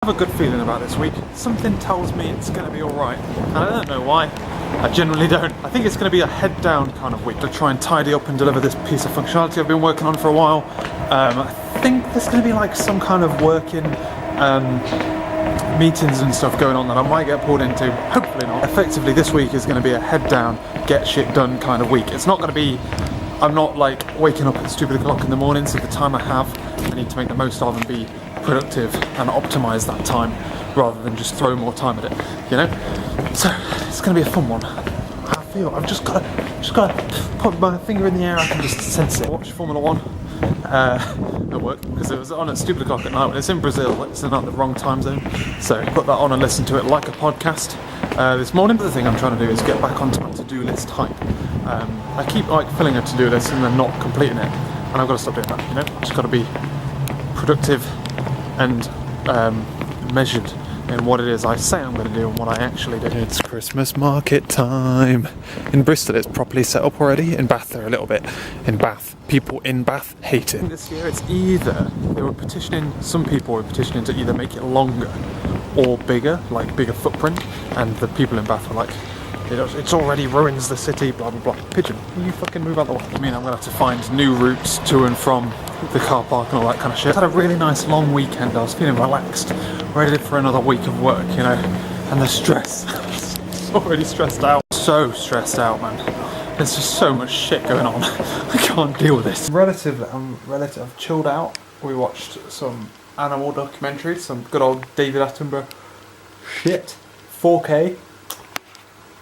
have a good feeling about this week. Something tells me it's going to be alright, and I don't know why. I genuinely don't. I think it's going to be a head down kind of week to try and tidy up and deliver this piece of functionality I've been working on for a while. I think there's going to be like some kind of working meetings and stuff going on that I might get pulled into. Hopefully not. Effectively, this week is going to be a head down, get shit done kind of week. It's not going to be, I'm not like waking up at stupid o'clock in the morning, so the time I have, I need to make the most of and be productive and optimise that time rather than just throw more time at it, you know? So it's going to be a fun one. I feel I've just got to put my finger in the air. I can just sense it. Watch Formula 1 at work because it was on at stupid o'clock at night. When it's in Brazil, it's in like the wrong time zone. So put that on and listen to it like a podcast this morning. But the thing I'm trying to do is get back onto my to-do list hype. I keep like filling a to-do list and then not completing it, and I've got to stop doing that. You know, I've just got to be productive and measured in what it is I say I'm going to do and what I actually do. It's Christmas market time. In Bristol it's properly set up already. In Bath they're a little bit. In Bath, people in Bath hate it. This year it's either, some people were petitioning to either make it longer or bigger, like bigger footprint, and the people in Bath were like, it's already ruins the city, blah blah blah. Pigeon, you fucking move out the way. I mean, I'm going to have to find new routes to and from the car park and all that kind of shit. I had a really nice long weekend. I was feeling relaxed, ready for another week of work, you know. And the stress, already stressed out. So stressed out, man. There's just so much shit going on. I can't deal with this. I've chilled out. We watched some animal documentaries, some good old David Attenborough shit. 4K.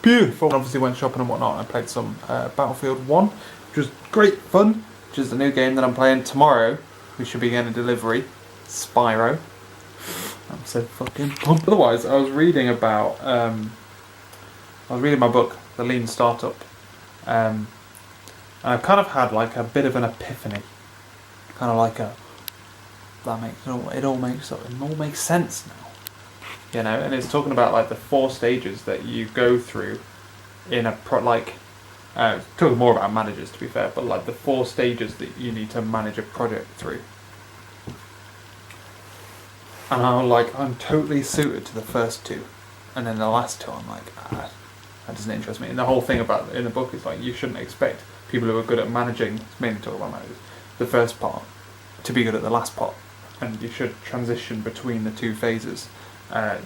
Beautiful. Obviously went shopping and whatnot, and I played some Battlefield 1, which was great fun, which is the new game that I'm playing tomorrow. We should be getting a delivery. Spyro. I'm so fucking pumped. Otherwise, I was reading about, I was reading my book, The Lean Startup, and I've kind of had like a bit of an epiphany. Kind of like it all makes sense now. You know, and it's talking about like the 4 stages that you go through in a talking more about managers to be fair, but like the 4 stages that you need to manage a project through. And I'm totally suited to the first 2, and then the last 2 I'm like, that doesn't interest me. And the whole thing about in the book is like you shouldn't expect people who are good at managing, it's mainly talking about managers, the first part, to be good at the last part, and you should transition between the 2 phases.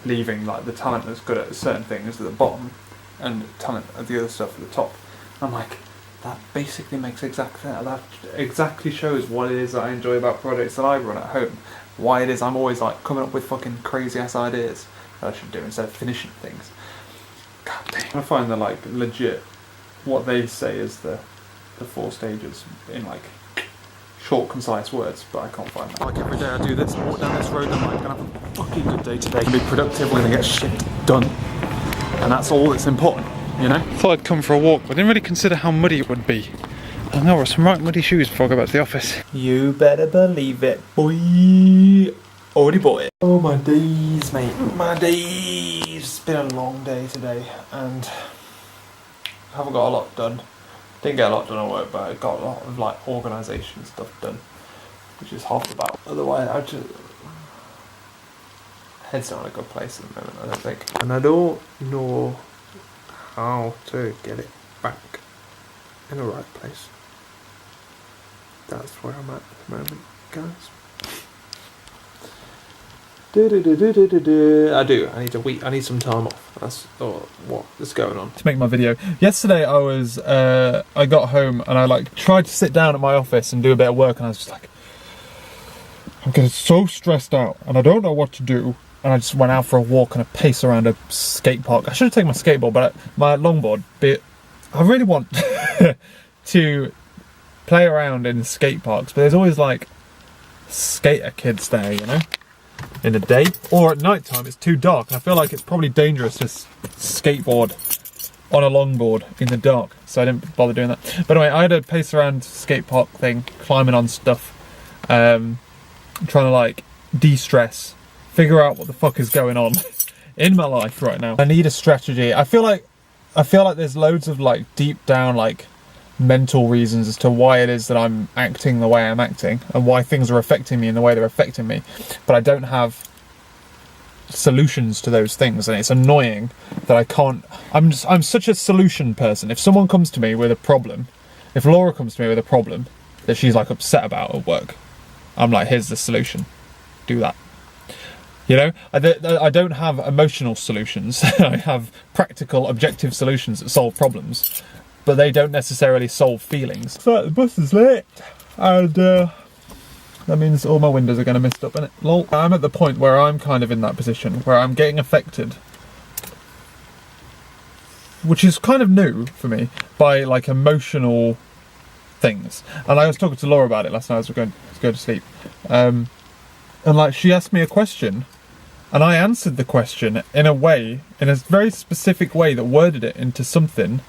Leaving like the talent that's good at certain things at the bottom and talent at the other stuff at the top. I'm like, that basically makes exactly shows what it is that I enjoy about projects that I run at home. Why it is I'm always like coming up with fucking crazy ass ideas that I should do instead of finishing things. God damn. I find that like legit what they say is the 4 stages in like short, concise words, but I can't find that. Like every day I do this, walk down this road, and I'm like, gonna have a fucking good day today. Be productive, we're gonna get shit done. And that's all that's important, you know? Thought I'd come for a walk, but I didn't really consider how muddy it would be. I think I wore some right muddy shoes before I go back to the office. You better believe it, boy. Already bought it. Oh my days, mate. My days. It's been a long day today, and I haven't got a lot done. Didn't get a lot done at work, but I got a lot of like organisation stuff done, which is half the battle. Otherwise, head's not in a good place at the moment, I don't think. And I don't know how to get it back in the right place. That's where I'm at the moment, guys. I need some time off. That's what is going on. To make my video. Yesterday I got home and I like tried to sit down at my office and do a bit of work, and I was just like, I'm getting so stressed out and I don't know what to do. And I just went out for a walk and a pace around a skate park. I should have taken my skateboard, but my longboard. But I really want to play around in skate parks, but there's always like skater kids there, you know, in the day, or at night time it's too dark, and I feel like it's probably dangerous to skateboard on a longboard in the dark, so I didn't bother doing that. But anyway, I had a pace around skate park thing, climbing on stuff, trying to like de-stress, figure out what the fuck is going on in my life right now. I need a strategy. I feel like there's loads of like deep down like mental reasons as to why it is that I'm acting the way I'm acting and why things are affecting me in the way they're affecting me, but I don't have solutions to those things, and it's annoying that I can't. I'm such a solution person. If someone comes to me with a problem, if Laura comes to me with a problem that she's like upset about at work, I'm like, here's the solution. Do that. You know, I don't have emotional solutions. I have practical, objective solutions that solve problems, but they don't necessarily solve feelings. So the bus is late, and that means all my windows are going to mist up, innit? Lol. I'm at the point where I'm kind of in that position where I'm getting affected, which is kind of new for me, by like emotional things. And I was talking to Laura about it last night as we were going to go to sleep. And like, she asked me a question, and I answered the question in a way, in a very specific way that worded it into something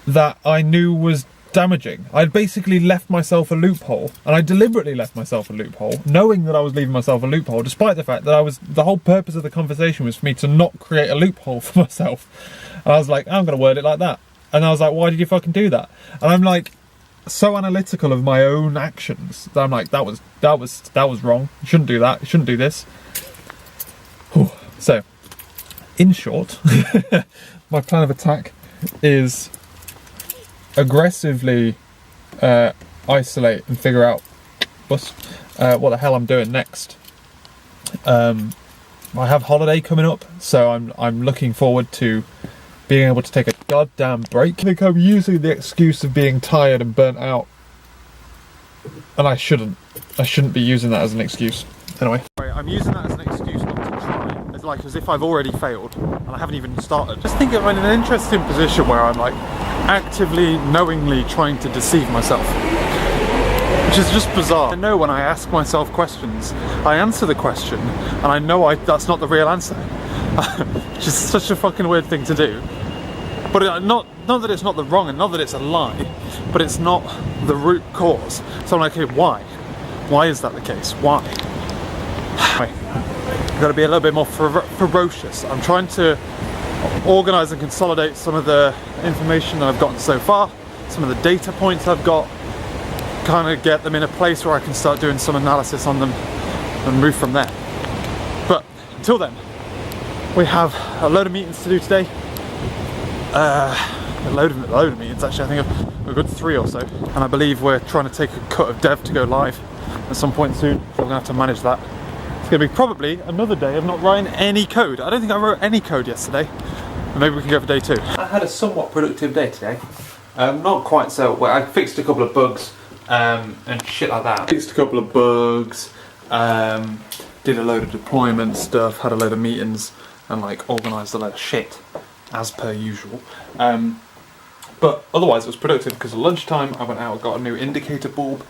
that I knew was damaging. I'd basically left myself a loophole, and I deliberately left myself a loophole, knowing that I was leaving myself a loophole, despite the fact that the whole purpose of the conversation was for me to not create a loophole for myself. And I was like, I'm going to word it like that. And I was like, why did you fucking do that? And I'm like, so analytical of my own actions that I'm like, that was wrong. You shouldn't do that. You shouldn't do this. Whew. So, in short, my plan of attack is aggressively isolate and figure out what the hell I'm doing next. I have holiday coming up, so I'm looking forward to being able to take a goddamn break. I think I'm using the excuse of being tired and burnt out, and I shouldn't be using that as an excuse. Anyway, I'm using that as an excuse not to try. It's like as if I've already failed and I haven't even started. Just think I'm in an interesting position where I'm like actively, knowingly trying to deceive myself, which is just bizarre. I know when I ask myself questions, I answer the question, and I know that's not the real answer, which is such a fucking weird thing to do. But not that it's not the wrong, and not that it's a lie, but it's not the root cause. So I'm like, okay, why? Why is that the case? Why? I've got to be a little bit more ferocious. I'm trying to organise and consolidate some of the information that I've gotten so far, some of the data points I've got, kind of get them in a place where I can start doing some analysis on them and move from there. But until then, we have a load of meetings to do today. A load of meetings actually. I think we've got 3 or so, and I believe we're trying to take a cut of dev to go live at some point soon, so we're gonna have to manage that. It's gonna be probably another day of not writing any code. I don't think I wrote any code yesterday. Maybe we can go for day 2. I had a somewhat productive day today. Not quite so well. I fixed a couple of bugs and shit like that. Fixed a couple of bugs, did a load of deployment stuff, had a load of meetings, and like organised a load of shit, as per usual. But otherwise it was productive because at lunchtime I went out and got a new indicator bulb.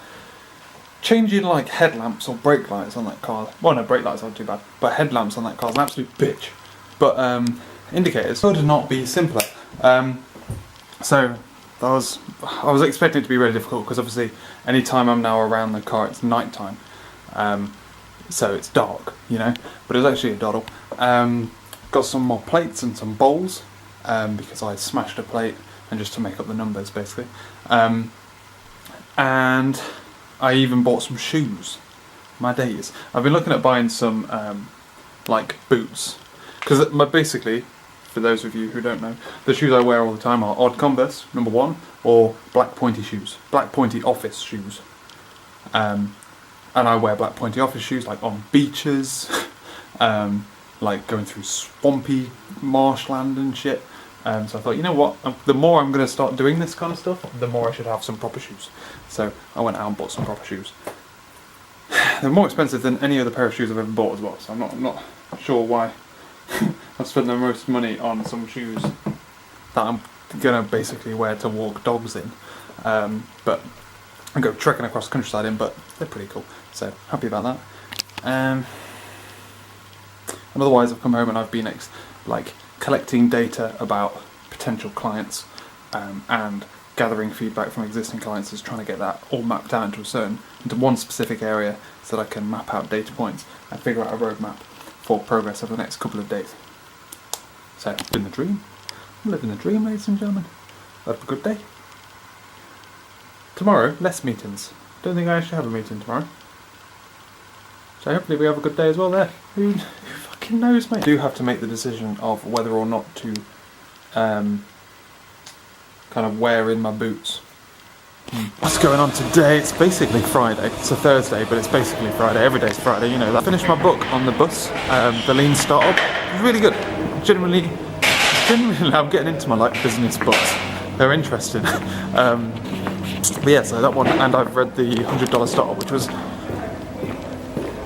Changing like headlamps or brake lights on that car, well no, brake lights aren't too bad, but headlamps on that car is an absolute bitch. But indicators could not be simpler. So I was expecting it to be really difficult because obviously any time I'm now around the car it's night time, so it's dark, you know, but it was actually a doddle. Got some more plates and some bowls because I smashed a plate, and just to make up the numbers basically, and I even bought some shoes. My days. I've been looking at buying some like boots, because basically, for those of you who don't know, the shoes I wear all the time are odd Converse #1 or black pointy shoes, black pointy office shoes, and I wear black pointy office shoes like on beaches, like going through swampy marshland and shit. So I thought, you know what, the more I'm going to start doing this kind of stuff, the more I should have some proper shoes. So I went out and bought some proper shoes. They're more expensive than any other pair of shoes I've ever bought as well, so I'm not sure why I've spent the most money on some shoes that I'm going to basically wear to walk dogs in. But I go trekking across the countryside in, but they're pretty cool, so happy about that. And otherwise I've come home and I've been like collecting data about potential clients and gathering feedback from existing clients, is trying to get that all mapped out into one specific area so that I can map out data points and figure out a roadmap for progress over the next couple of days. So, living the dream. I'm living the dream, ladies and gentlemen. Have a good day. Tomorrow, less meetings. Don't think I actually have a meeting tomorrow. So hopefully we have a good day as well there. Who fucking knows, mate? I do have to make the decision of whether or not to kind of wear in my boots. What's going on today? It's basically Friday. It's a Thursday, but it's basically Friday. Every day's Friday, you know. I finished my book on the bus, the Lean Startup. Really good. Genuinely, I'm getting into my business books. They're interesting. But yeah, so that one, and I've read the $100 Startup, which was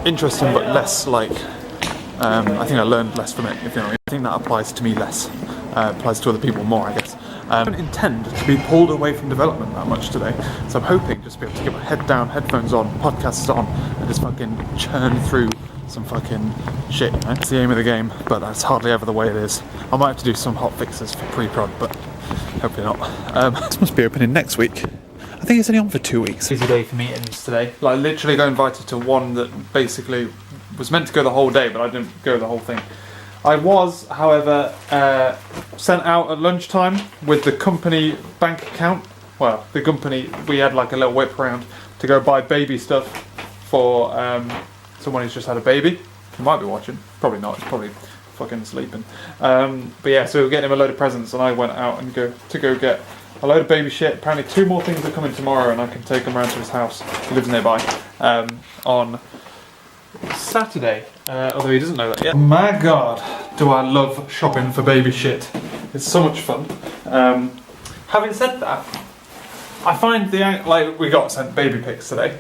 interesting, but less I think I learned less from it. If you know, I think that applies to me less. Applies to other people more, I guess. I don't intend to be pulled away from development that much today, so I'm hoping just to be able to get my head down, headphones on, podcasts on, and just fucking churn through some fucking shit. You know? It's the aim of the game, but that's hardly ever the way it is. I might have to do some hot fixes for pre-prod, but hopefully not. This must be opening next week. I think it's only on for 2 weeks. Busy day for meetings today. Like literally got invited to one that basically was meant to go the whole day, but I didn't go the whole thing. I was, however, sent out at lunchtime with the company bank account. Well, the company, we had like a little whip round to go buy baby stuff for someone who's just had a baby. You might be watching. Probably not. It's probably fucking sleeping. But yeah, so we were getting him a load of presents, and I went out and go get a load of baby shit. Apparently 2 more things are coming tomorrow, and I can take him around to his house. He lives nearby. On Saturday, although he doesn't know that yet. My God, do I love shopping for baby shit. It's so much fun. Having said that, I find we got sent baby pics today.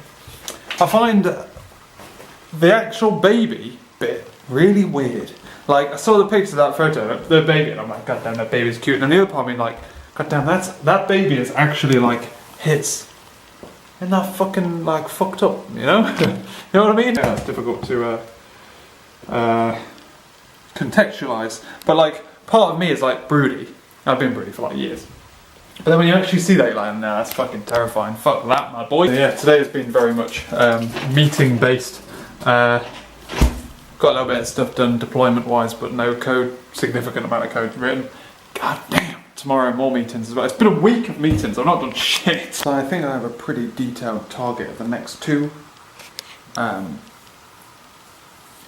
I find the actual baby bit really weird. Like, I saw the picture of that photo, the baby, and I'm like, God damn, that baby's cute. And the other part of me, like, God damn, that baby is actually like his. Isn't that fucking like fucked up, you know? You know what I mean? Yeah, it's difficult to contextualise. But like, part of me is like broody. I've been broody for like years. But then when you actually see that, you're like, nah, that's fucking terrifying. Fuck that, my boy. So yeah, today has been very much meeting based. Got a little bit of stuff done deployment-wise, but no code, significant amount of code written. God damn. Tomorrow more meetings as well. It's been a week of meetings, I've not done shit. So I think I have a pretty detailed target of the next 2. And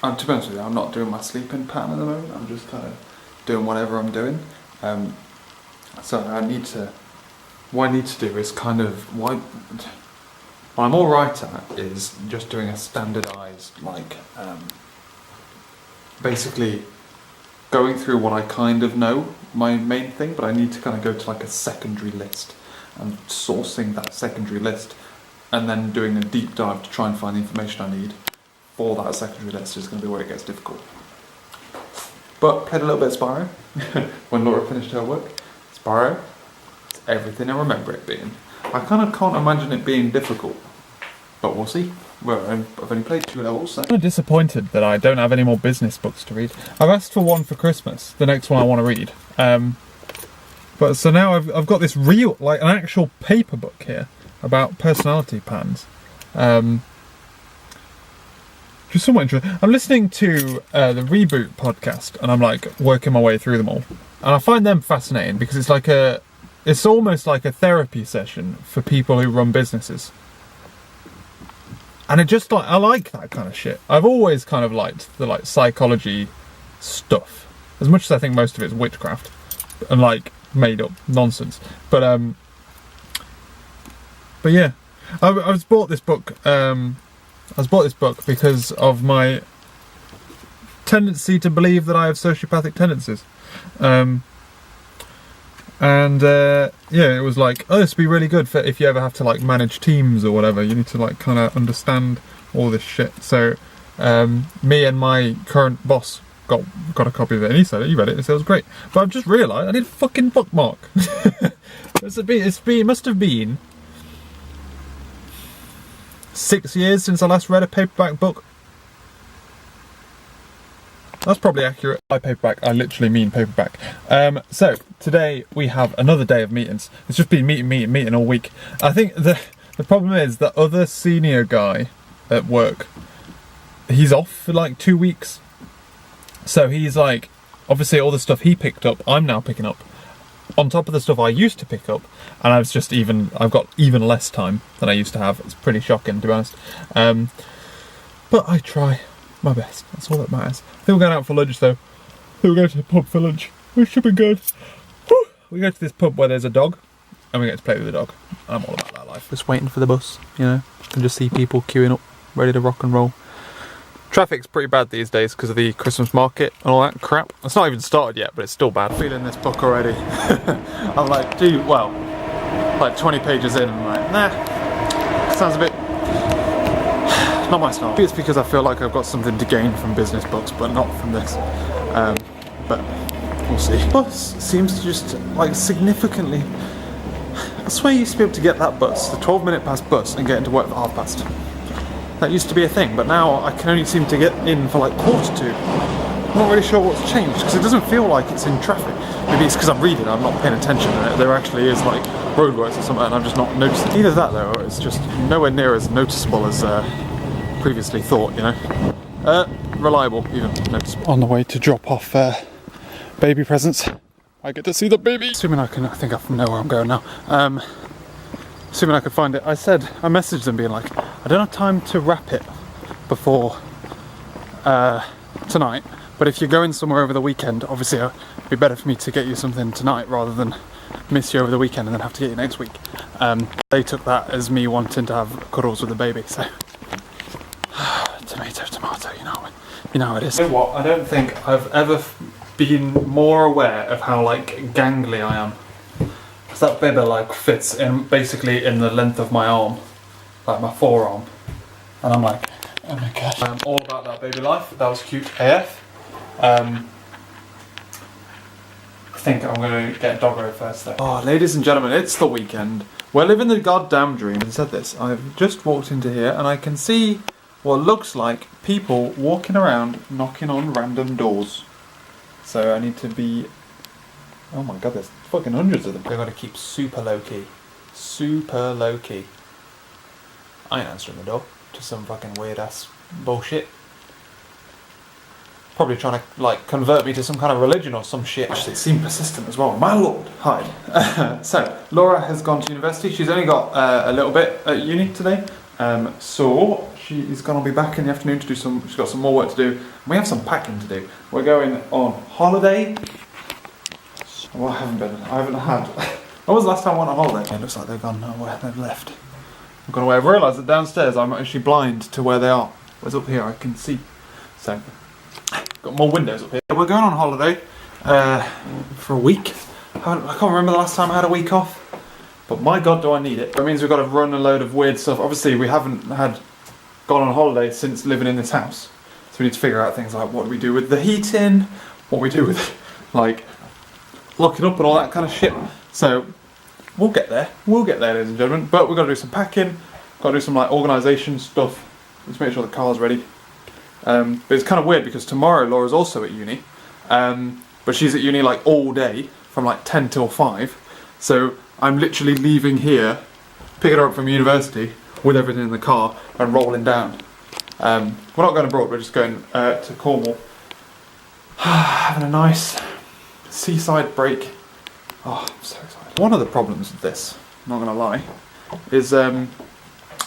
to be honest with you, I'm not doing my sleeping pattern at the moment, I'm just kind of doing whatever I'm doing. So what I need to do is kind of, what I'm alright at is just doing a standardised, basically going through what I kind of know, my main thing, but I need to kind of go to like a secondary list and sourcing that secondary list and then doing a deep dive to try and find the information I need for that secondary list is going to be where it gets difficult. But played a little bit of Spyro when Laura finished her work. Spyro, it's everything I remember it being. I kind of can't imagine it being difficult, but we'll see. Well, I've only played 2 levels, so. I'm disappointed that I don't have any more business books to read. I've asked for one for Christmas, the next one I want to read. But so now I've got this real, like an actual paper book here about personality patterns. Which is somewhat interesting. I'm listening to the Reboot podcast, and I'm like working my way through them all. And I find them fascinating because it's almost like a therapy session for people who run businesses. And I like that kind of shit. I've always kind of liked the psychology stuff, as much as I think most of it is witchcraft and like made up nonsense. But yeah, I was bought this book. I was bought this book because of my tendency to believe that I have sociopathic tendencies. Yeah, it was like, oh, this would be really good for if you ever have to like manage teams or whatever. You need to like kind of understand all this shit. So me and my current boss got a copy of it, and he said it. He read it. He said it was great. But I've just realised I need a fucking bookmark. It must have been 6 years since I last read a paperback book. That's probably accurate. By paperback, I literally mean paperback. So, today we have another day of meetings. It's just been meeting all week. I think the problem is the other senior guy at work, he's off for like 2 weeks. So he's like, obviously all the stuff he picked up, I'm now picking up. On top of the stuff I used to pick up, and I've got even less time than I used to have. It's pretty shocking, to be honest. But I try my best. That's all that matters. I think we're going out for lunch though. I think we're going to the pub for lunch. Which should be good. Woo! We go to this pub where there's a dog and we get to play with the dog. I'm all about that life. Just waiting for the bus, you know. You can just see people queuing up, ready to rock and roll. Traffic's pretty bad these days because of the Christmas market and all that crap. It's not even started yet, but it's still bad. I'm feeling this book already. I'm like, gee, well, like 20 pages in, I'm like, nah, sounds a bit, not my style. Maybe it's because I feel like I've got something to gain from business books, but not from this. But we'll see. Bus seems to just, like, significantly, I swear you used to be able to get that bus, the 12-minute past bus, and get into work for 2:30. That used to be a thing, but now I can only seem to get in for like 1:45. I'm not really sure what's changed, because it doesn't feel like it's in traffic. Maybe it's because I'm reading, I'm not paying attention, and there actually is like roadworks or something, and I'm just not noticing. Either that though, or it's just nowhere near as noticeable as previously thought, you know. Reliable, even noticeable. On the way to drop off baby presents. I get to see the baby. Assuming I think I know where I'm going now. Assuming I could find it. I messaged them being like, I don't have time to wrap it before tonight, but if you're going somewhere over the weekend, obviously it'd be better for me to get you something tonight rather than miss you over the weekend and then have to get you next week. They took that as me wanting to have cuddles with the baby, so tomato, you know how it is. You know what, I don't think I've ever been more aware of how like gangly I am. Because that baby like fits in basically in the length of my arm, like my forearm, and I'm like, oh my gosh. I'm all about that baby life. That was cute AF. I think I'm going to get doggo first though. Oh, ladies and gentlemen, it's the weekend. We're living the goddamn dream. I said this. I've just walked into here and I can see what looks like people walking around knocking on random doors. So I need to be... Oh my god, there's fucking hundreds of them. They've got to keep super low key. Super low key. I ain't answering the door to some fucking weird ass bullshit. Probably trying to like convert me to some kind of religion or some shit. Actually, it seemed persistent as well. My lord, hide. So Laura has gone to university. She's only got a little bit at uni today. So she is going to be back in the afternoon to do some. She's got some more work to do. We have some packing to do. We're going on holiday. Well, I haven't had. When was the last time I went on holiday? It looks like they've gone nowhere. They've left. I've gone away. I've realised that downstairs I'm actually blind to where they are. Whereas up here I can see. So, got more windows up here. We're going on holiday for a week. I can't remember the last time I had a week off. But my god, do I need it. That means we've got to run a load of weird stuff. Obviously, we haven't gone on holiday since living in this house. So we need to figure out things like what do we do with the heating, what we do with, like, locking up and all that kind of shit. So we'll get there, ladies and gentlemen. But we've got to do some packing, got to do some like organisation stuff. Let's make sure the car's ready. But it's kind of weird because tomorrow Laura's also at uni, but she's at uni like all day from like 10 till 5. So I'm literally leaving here, picking her up from university with everything in the car and rolling down. We're not going abroad, we're just going to Cornwall. Having a nice seaside break. Oh, I'm so excited. One of the problems with this, I'm not going to lie, is I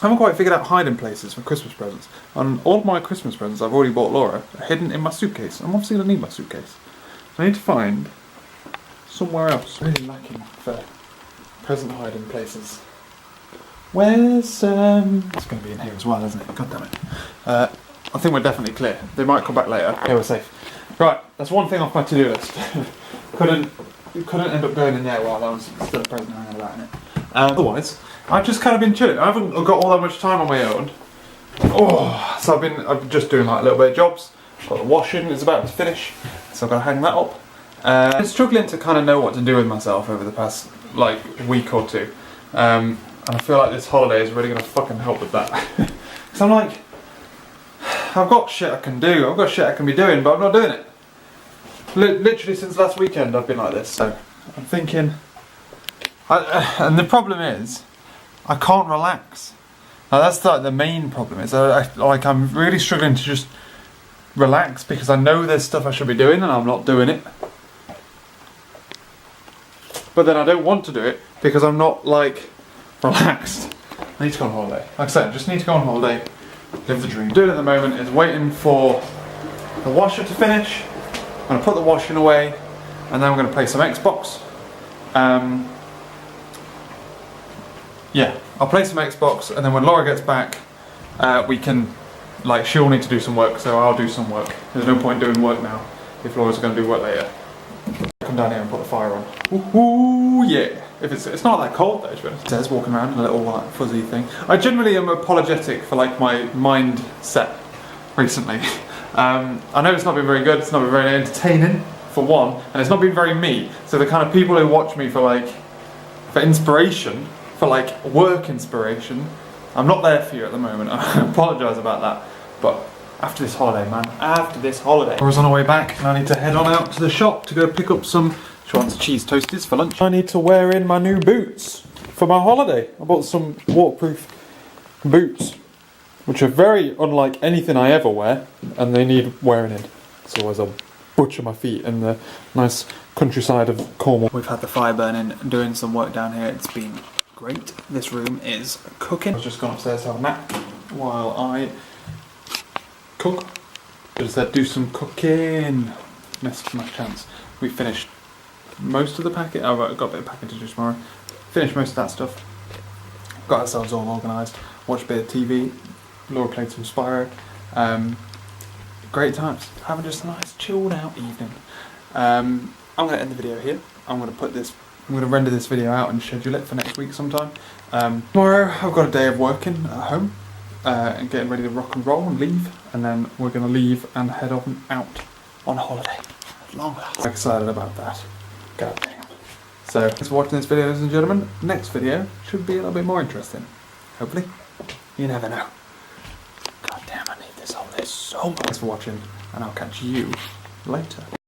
haven't quite figured out hiding places for Christmas presents. And all of my Christmas presents I've already bought Laura are hidden in my suitcase. I'm obviously going to need my suitcase. I need to find somewhere else. Really lacking for present hiding places. Where's it's going to be in here as well, isn't it? God damn it. I think we're definitely clear. They might come back later. Okay, we're safe. Right, that's one thing off my to-do list. couldn't end up going in there while I was still a present hanging about in it. Otherwise, I've just kind of been chilling. I haven't got all that much time on my own. Oh, so I've been just doing like a little bit of jobs. Got the washing is about to finish, so I've got to hang that up. I'm struggling to kind of know what to do with myself over the past like week or two. And I feel like this holiday is really going to fucking help with that. Because I'm like, I've got shit I can do, I've got shit I can be doing, but I'm not doing it. Literally since last weekend I've been like this, so I'm thinking, and the problem is, I can't relax. Now that's like the main problem is, I'm really struggling to just relax because I know there's stuff I should be doing and I'm not doing it. But then I don't want to do it because I'm not like relaxed. I need to go on holiday. Like I said, I just need to go on holiday, live the dream. What I'm doing at the moment is waiting for the washer to finish. I'm going to put the washing away, and then I'm going to play some Xbox. Yeah, I'll play some Xbox, and then when Laura gets back, we can, like, she'll need to do some work, so I'll do some work. There's no point doing work now if Laura's going to do work later. Come down here and put the fire on. Ooh, yeah. If it's not that cold though, to be honest. Des walking around in a little like, fuzzy thing. I generally am apologetic for like my mindset recently. I know it's not been very good. It's not been very entertaining for one, and it's not been very me. So the kind of people who watch me for like for inspiration, for like work inspiration, I'm not there for you at the moment. I apologise about that. But after this holiday, man, after this holiday. I was on our way back, and I need to head on out to the shop to go pick up some. She wants cheese toasties for lunch. I need to wear in my new boots for my holiday. I bought some waterproof boots, which are very unlike anything I ever wear, and they need wearing in. So otherwise I'll butcher my feet in the nice countryside of Cornwall. We've had the fire burning and doing some work down here. It's been great. This room is cooking. I've just gone upstairs to have a nap while I cook. I just said do some cooking. Missed my chance. We finished most of the packet. I've got a bit of packing to do tomorrow. Finished most of that stuff. Got ourselves all organised. Watched a bit of TV. Laura played some Spyro. Great times. Having just a nice chilled out evening. I'm going to end the video here. I'm going to render this video out and schedule it for next week sometime. Tomorrow I've got a day of working at home and getting ready to rock and roll and leave. And then we're going to leave and head on out on holiday. Long last. I'm excited about that. God damn. So, thanks for watching this video, ladies and gentlemen. Next video should be a little bit more interesting. Hopefully. You never know. God damn, I need this on this so much. Thanks for watching, and I'll catch you later.